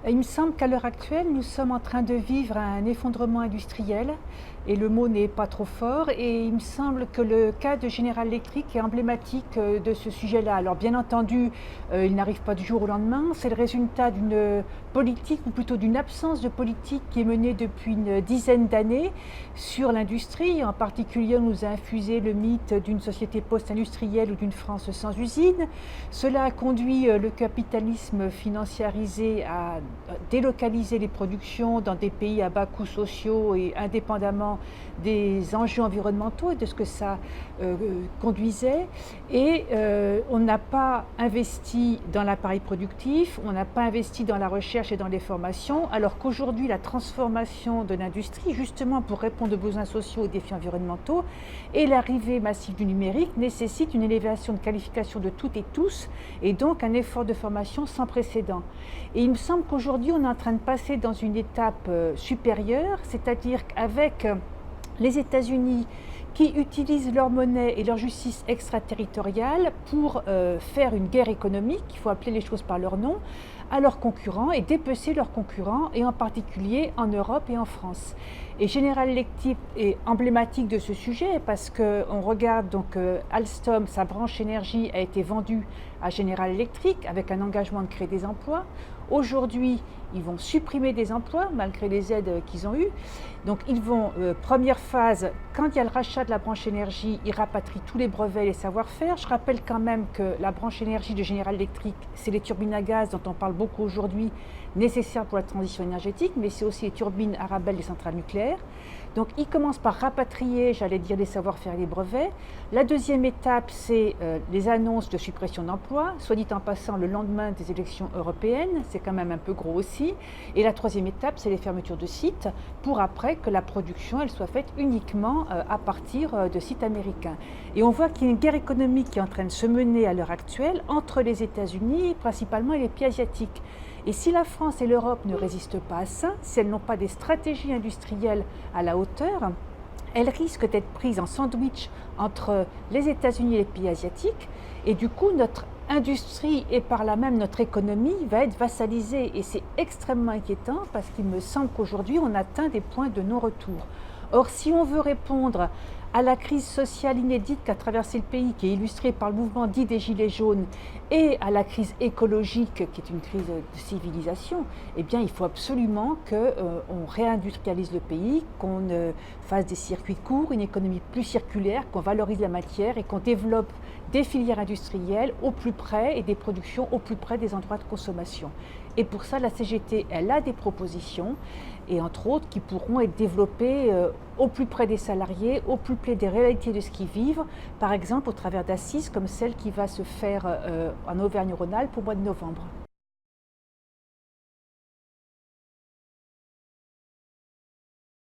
Il me semble qu'à l'heure actuelle, nous sommes en train de vivre un effondrement industriel et le mot n'est pas trop fort et il me semble que le cas de General Electric est emblématique de ce sujet-là. Alors bien entendu, il n'arrive pas du jour au lendemain, c'est le résultat d'une politique ou plutôt d'une absence de politique qui est menée depuis une dizaine d'années sur l'industrie. En particulier, on nous a infusé le mythe d'une société post-industrielle ou d'une France sans usine. Cela a conduit le capitalisme financiarisé à délocaliser les productions dans des pays à bas coûts sociaux et indépendamment des enjeux environnementaux et de ce que ça conduisait. Et on n'a pas investi dans l'appareil productif, on n'a pas investi dans la recherche et dans les formations, alors qu'aujourd'hui la transformation de l'industrie, justement pour répondre aux besoins sociaux et aux défis environnementaux, et l'arrivée massive du numérique nécessite une élévation de qualification de toutes et tous, et donc un effort de formation sans précédent. Et il me semble qu'aujourd'hui on est en train de passer dans une étape supérieure, c'est-à-dire qu'avec les États-Unis qui utilisent leur monnaie et leur justice extraterritoriale pour faire une guerre économique, il faut appeler les choses par leur nom, à leurs concurrents et dépecer leurs concurrents, et en particulier en Europe et en France. Et General Electric est emblématique de ce sujet parce qu'on regarde donc Alstom, sa branche énergie a été vendue à General Electric avec un engagement de créer des emplois. Aujourd'hui, ils vont supprimer des emplois malgré les aides qu'ils ont eues. Donc ils vont, première phase, quand il y a le rachat de la branche énergie, ils rapatrient tous les brevets et les savoir-faire. Je rappelle quand même que la branche énergie de General Electric, c'est les turbines à gaz dont on parle beaucoup aujourd'hui, nécessaires pour la transition énergétique, mais c'est aussi les turbines Arabelle des centrales nucléaires. Donc ils commencent par rapatrier, j'allais dire, les savoir-faire et les brevets. La deuxième étape, c'est les annonces de suppression d'emplois, soit dit en passant le lendemain des élections européennes, c'est quand même un peu gros aussi. Et la troisième étape, c'est les fermetures de sites, pour après que la production elle soit faite uniquement à partir de sites américains. Et on voit qu'il y a une guerre économique qui est en train de se mener à l'heure actuelle entre les États-Unis, principalement, et les pays asiatiques. Et si la France et l'Europe ne résistent pas à ça, si elles n'ont pas des stratégies industrielles à la hauteur, elles risquent d'être prises en sandwich entre les États-Unis et les pays asiatiques. Et du coup, notre industrie et par là même notre économie va être vassalisée. Et c'est extrêmement inquiétant parce qu'il me semble qu'aujourd'hui, on atteint des points de non-retour. Or, si on veut répondre à la crise sociale inédite qu'a traversé le pays, qui est illustrée par le mouvement dit des Gilets jaunes, et à la crise écologique, qui est une crise de civilisation, eh bien, il faut absolument qu'on réindustrialise le pays, qu'on fasse des circuits courts, une économie plus circulaire, qu'on valorise la matière et qu'on développe des filières industrielles au plus près et des productions au plus près des endroits de consommation. Et pour ça, la CGT, elle a des propositions, et entre autres qui pourront être développées au plus près des salariés, au plus près des réalités de ce qu'ils vivent, par exemple au travers d'assises comme celle qui va se faire en Auvergne-Rhône-Alpes au mois de novembre.